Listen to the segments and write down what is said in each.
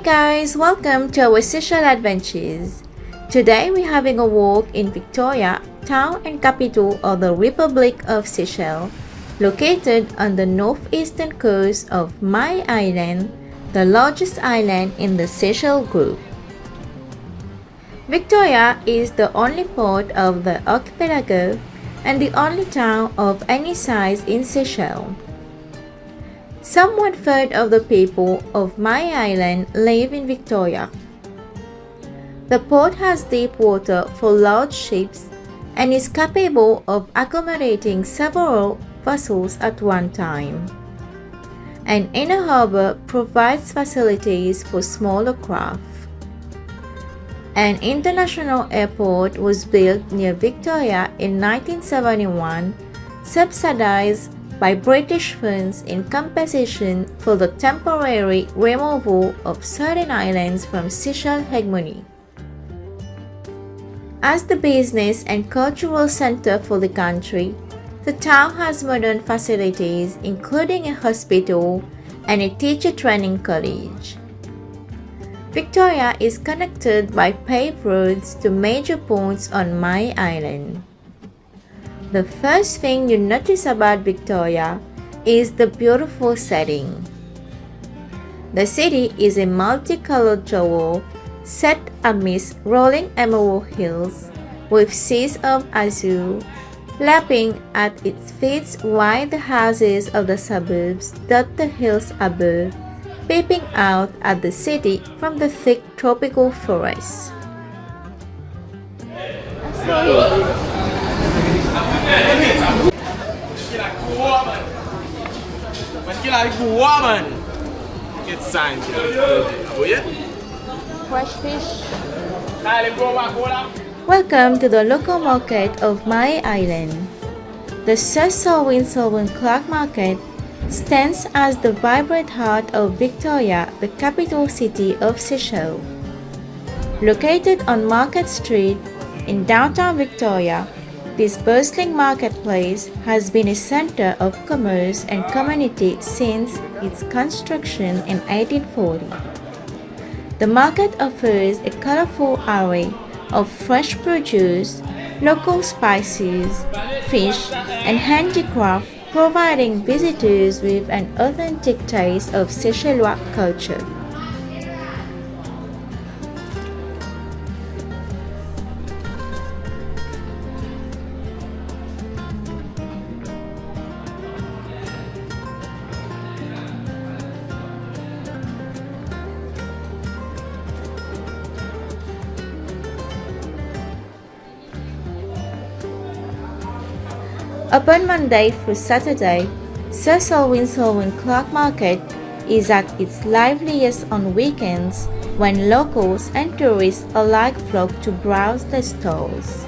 guys, welcome to our Seychelles adventures. Today we're having a walk in Victoria, town and capital of the Republic of Seychelles, located on the northeastern coast of Mahé Island, the largest island in the Seychelles group. Victoria is the only port of the archipelago and the only town of any size in Seychelles. Some 1/3 of the people of Mahé Island live in Victoria. The port has deep water for large ships and is capable of accommodating several vessels at one time. An inner harbor provides facilities for smaller craft. An international airport was built near Victoria in 1971, subsidized by British funds in compensation for the temporary removal of certain islands from Seychelles hegemony. As the business and cultural center for the country, the town has modern facilities including a hospital and a teacher training college. Victoria is connected by paved roads to major points on Mahé Island. The first thing you notice about Victoria is the beautiful setting. The city is a multicolored jewel set amidst rolling emerald hills with seas of azure lapping at its feet while the houses of the suburbs dot the hills above, peeping out at the city from the thick tropical forests. Fresh fish. Welcome to the local market of Mahé Island. The Sir Selwyn Selwyn-Clarke Market stands as the vibrant heart of Victoria, the capital city of Seychelles. Located on Market Street in downtown Victoria, this bustling marketplace has been a center of commerce and community since its construction in 1840. The market offers a colorful array of fresh produce, local spices, fish, and handicraft, providing visitors with an authentic taste of Seychellois culture. Open Monday through Saturday, Sir Selwyn Selwyn-Clarke Market is at its liveliest on weekends when locals and tourists alike flock to browse the stalls.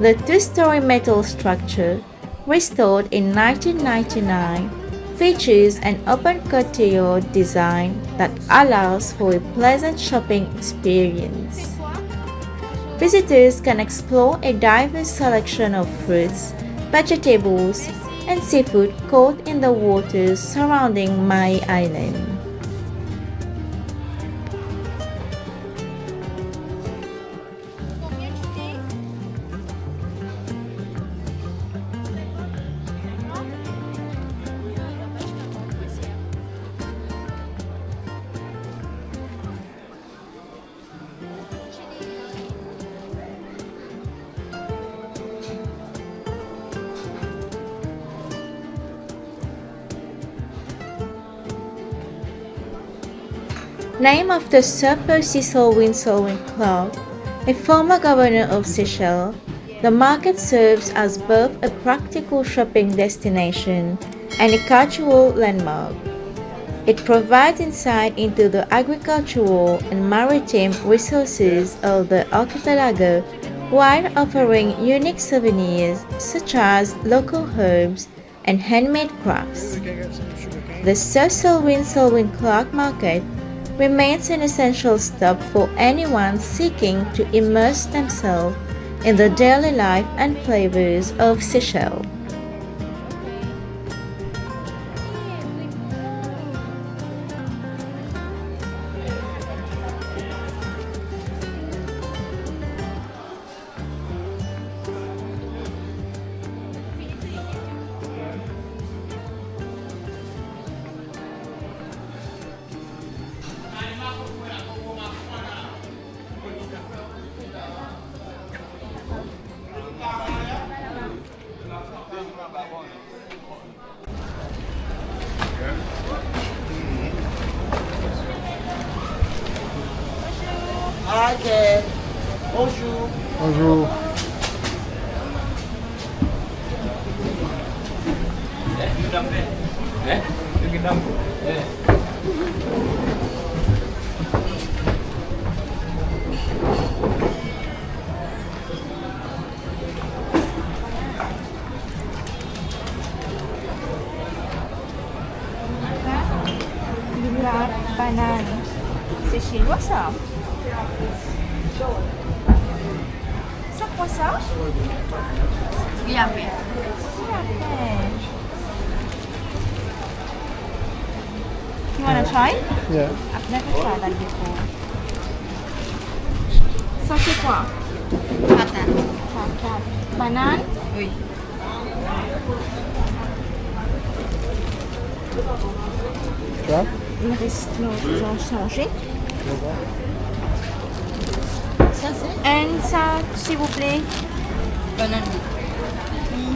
The two-story metal structure, restored in 1999, features an open courtyard design that allows for a pleasant shopping experience. Visitors can explore a diverse selection of fruits, vegetables, and seafood caught in the waters surrounding Mahé Island. Named after Sir Selwyn Selwyn-Clarke, a former governor of Seychelles, the market serves as both a practical shopping destination and a cultural landmark. It provides insight into the agricultural and maritime resources of the archipelago while offering unique souvenirs such as local herbs and handmade crafts. The Sir Selwyn Selwyn-Clarke Market remains an essential stop for anyone seeking to immerse themselves in the daily life and flavors of Seychelles. like it. Bonjour. Bonjour. Banane. Seychellois ça? C'est quoi ça? Yummy. You wanna try? Yeah. I've never tried that before. Ça c'est quoi? Patate. Banane? Oui. Tu vois? Il me reste l'autre changer. Ça c'est Et ça, s'il vous plaît. banane.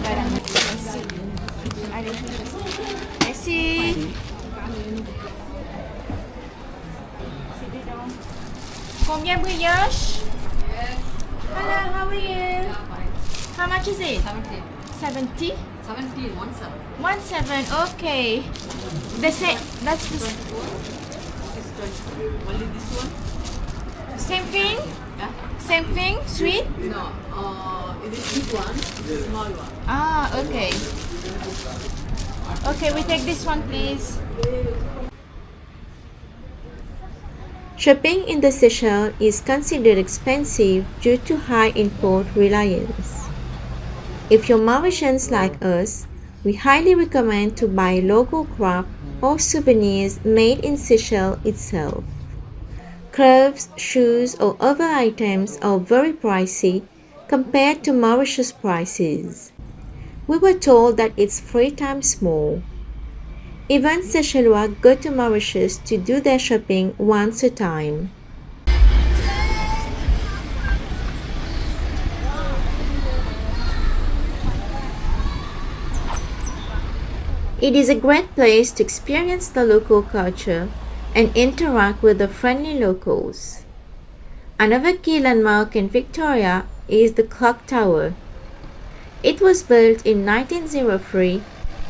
Banane. Merci. Allez. Merci. Combien brioche? Hello, how are you? How much is it? 70? 17, 17, okay. That's the This only this one? same thing? Yeah. Same thing? Sweet? No, it is this one, the small one. Ah, okay. Okay, we take this one, please. Shopping in the Seychelles is considered expensive due to high import reliance. If you're Mauritians like us, we highly recommend to buy local craft or souvenirs made in Seychelles itself. Clothes, shoes or other items are very pricey compared to Mauritius prices. We were told that it's 3 times more. Even Seychellois go to Mauritius to do their shopping once a time. It is a great place to experience the local culture and interact with the friendly locals. Another key landmark in Victoria is the clock tower. It was built in 1903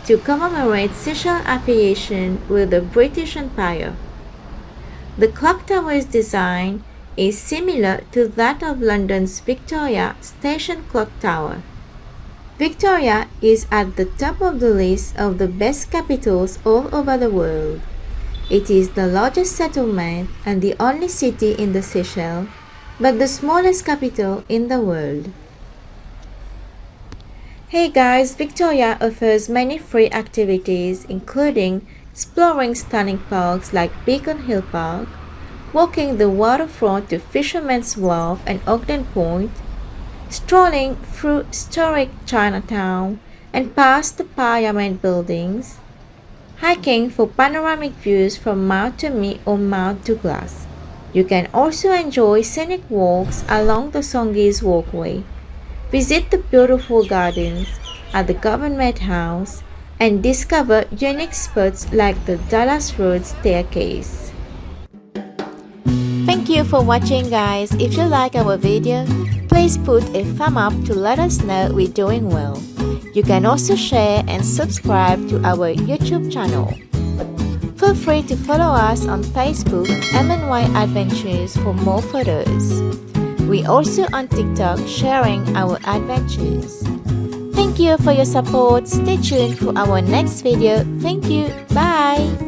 to commemorate Seychelles' affiliation with the British Empire. The clock tower's design is similar to that of London's Victoria Station Clock Tower. Victoria is at the top of the list of the best capitals all over the world. It is the largest settlement and the only city in the Seychelles, but the smallest capital in the world. Hey guys, Victoria offers many free activities including exploring stunning parks like Beacon Hill Park, walking the waterfront to Fisherman's Wharf and Ogden Point, strolling through historic Chinatown and past the Parliament buildings, hiking for panoramic views from Mount Tommy or Mount Douglas. You can also enjoy scenic walks along the Songhees Walkway, visit the beautiful gardens at the Government House, and discover unique spots like the Dallas Road Staircase. Thank you for watching guys. If you like our video, please put a thumb up to let us know we're doing well. You can also share and subscribe to our YouTube channel. Feel free to follow us on Facebook, MNY Adventures for more photos. We're also on TikTok sharing our adventures. Thank you for your support. Stay tuned for our next video. Thank you. Bye.